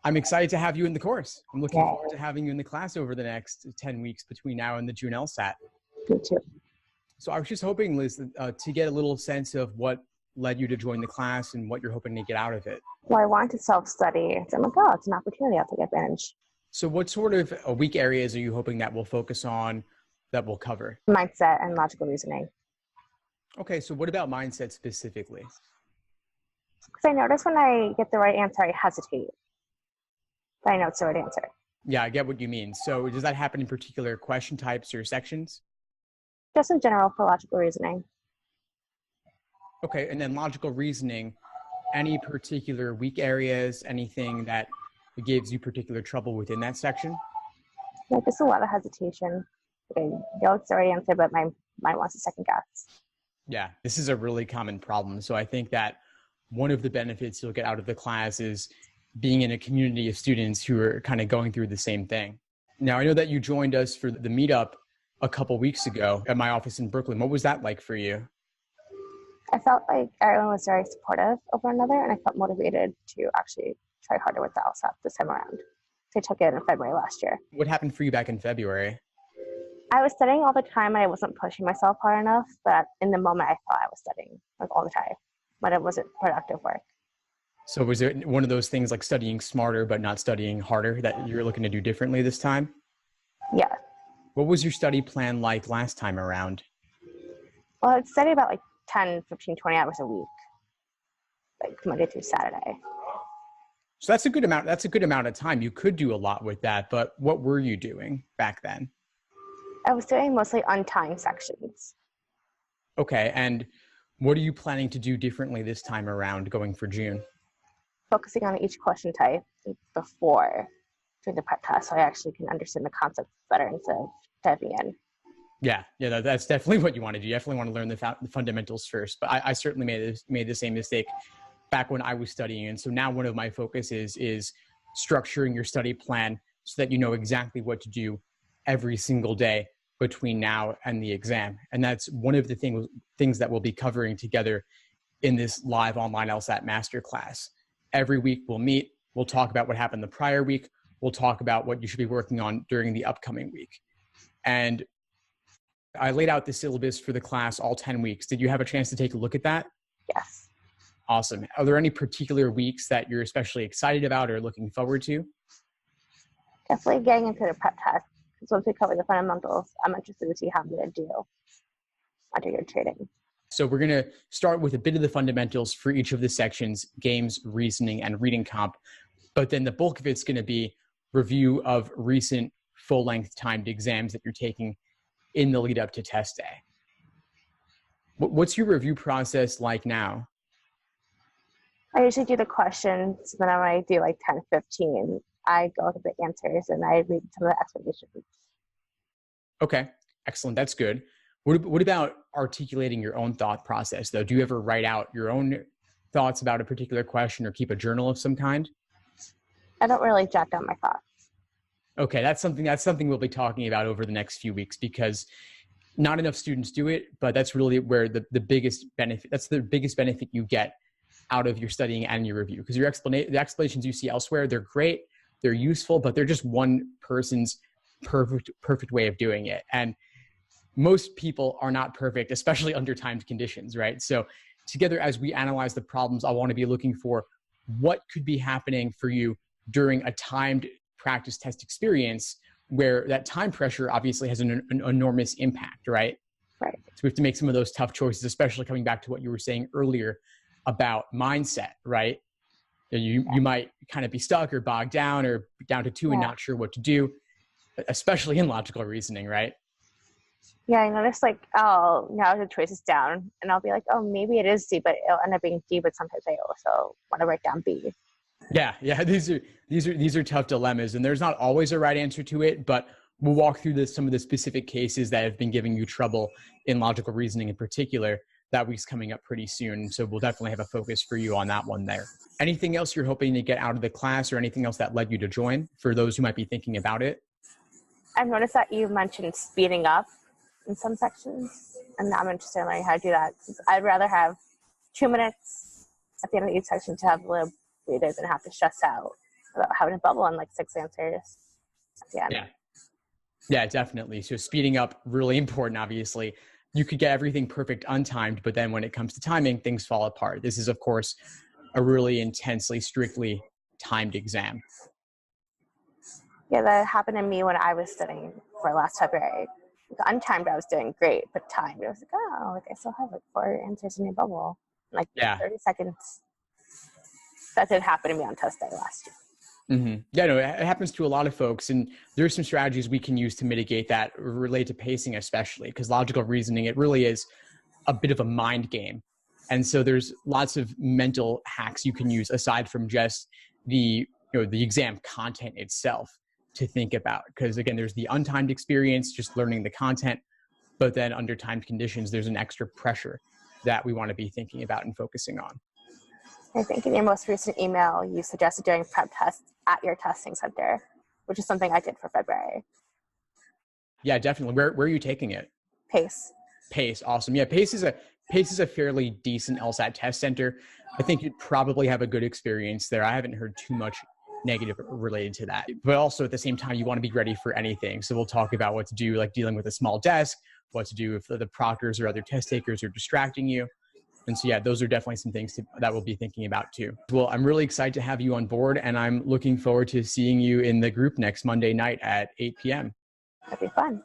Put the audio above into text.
I'm excited to have you in the course. I'm looking Yay. forward to having you in the class over the next 10 weeks between now and the June LSAT. Me too. So I was just hoping, Liz, to get a little sense of what led you to join the class and what you're hoping to get out of it. Well, I wanted to self-study. So I'm like, oh, it's an opportunity. I'll take advantage. So what sort of weak areas are you hoping that we'll focus on, that we'll cover? Mindset and logical reasoning. Okay, so what about mindset specifically? Because I notice when I get the right answer, I hesitate. But I know it's the right answer. Yeah, I get what you mean. So does that happen in particular question types or sections? Just in general for logical reasoning. Okay, and then logical reasoning, any particular weak areas, anything that gives you particular trouble within that section? Like, just a lot of hesitation. Like, I know it's the right answer, but my mind wants to second guess. Yeah, this is a really common problem. So I think that one of the benefits you'll get out of the class is being in a community of students who are kind of going through the same thing. Now, I know that you joined us for the meetup a couple weeks ago at my office in Brooklyn. What was that like for you? I felt like everyone was very supportive of one another, and I felt motivated to actually try harder with the LSAT this time around. So I took it in February last year. What happened for you back in February? I was studying all the time, and I wasn't pushing myself hard enough, but in the moment I thought I was studying like all the time, but it wasn't productive work. So was it one of those things like studying smarter but not studying harder that you're looking to do differently this time? Yeah. What was your study plan like last time around? Well, I'd study about like 10, 15, 20 hours a week, like Monday through Saturday. So that's a good amount. That's a good amount of time. You could do a lot with that, but what were you doing back then? I was doing mostly untimed sections. Okay. And what are you planning to do differently this time around going for June? Focusing on each question type before doing the prep test, so I actually can understand the concepts better instead of diving in. Yeah, that's definitely what you want to do. You definitely want to learn the fundamentals first. But I certainly made the same mistake back when I was studying. And so now one of my focuses is structuring your study plan so that you know exactly what to do every single day between now and the exam. And that's one of the things that we'll be covering together in this live online LSAT masterclass. Every week we'll meet, we'll talk about what happened the prior week, we'll talk about what you should be working on during the upcoming week. And I laid out the syllabus for the class all 10 weeks. Did you have a chance to take a look at that? Yes. Awesome. Are there any particular weeks that you're especially excited about or looking forward to? Definitely getting into the prep test. Because once we cover the fundamentals, I'm interested to see how I'm going to do under your trading. So we're going to start with a bit of the fundamentals for each of the sections: games, reasoning, and reading comp. But then the bulk of it's going to be review of recent full-length timed exams that you're taking in the lead up to test day. What's your review process like now? I usually do the questions, then when I do like 10, 15, I go with the answers and I read some of the explanations. Okay, excellent. That's good. What about articulating your own thought process, though? Do you ever write out your own thoughts about a particular question or keep a journal of some kind? I don't really jot down my thoughts. Okay, that's something we'll be talking about over the next few weeks, because not enough students do it, but that's really where the biggest benefit, that's the biggest benefit you get out of your studying and your review. Because the explanations you see elsewhere, they're great, they're useful, but they're just one person's perfect way of doing it. And most people are not perfect, especially under timed conditions, right? So together, as we analyze the problems, I want to be looking for what could be happening for you during a timed practice test experience where that time pressure obviously has an enormous impact, right? Right. So we have to make some of those tough choices, especially coming back to what you were saying earlier about mindset, right? You might kind of be stuck or bogged down or down to two and not sure what to do, especially in logical reasoning, right? Yeah, I noticed like, oh, now the choice is down, and I'll be like, oh, maybe it is C, but it'll end up being D, but sometimes I also want to write down B. Yeah, these are tough dilemmas, and there's not always a right answer to it, but we'll walk through some of the specific cases that have been giving you trouble in logical reasoning in particular. That week's coming up pretty soon, so we'll definitely have a focus for you on that one there. Anything else you're hoping to get out of the class, or anything else that led you to join for those who might be thinking about it? I've noticed that you mentioned speeding up in some sections, and I'm interested in learning how to do that. I'd rather have 2 minutes at the end of each section to have a little breather than have to stress out without having a bubble on like 6 answers at the end. Yeah. Yeah, definitely. So speeding up, really important, obviously. You could get everything perfect untimed, but then when it comes to timing, things fall apart. This is, of course, a really intensely, strictly timed exam. Yeah, that happened to me when I was studying for last February. The untimed, I was doing great, but timed, I was like, oh, like I still have like 4 answers in your bubble, like Yeah. 30 seconds. That did happen to me on test day last year. Mm-hmm. Yeah, no, it happens to a lot of folks. And there's some strategies we can use to mitigate that, related to pacing especially, because logical reasoning, it really is a bit of a mind game. And so there's lots of mental hacks you can use aside from just the exam content itself to think about. Because again, there's the untimed experience, just learning the content, but then under timed conditions, there's an extra pressure that we want to be thinking about and focusing on. I think in your most recent email, you suggested doing prep tests at your testing center, which is something I did for February. Yeah, definitely. Where are you taking it? Pace. Pace, awesome. Yeah, Pace is a fairly decent LSAT test center. I think you'd probably have a good experience there. I haven't heard too much negative related to that. But also at the same time, you want to be ready for anything. So we'll talk about what to do, like dealing with a small desk, what to do if the proctors or other test takers are distracting you. And so, yeah, those are definitely some things that we'll be thinking about too. Well, I'm really excited to have you on board, and I'm looking forward to seeing you in the group next Monday night at 8 p.m. That'd be fun.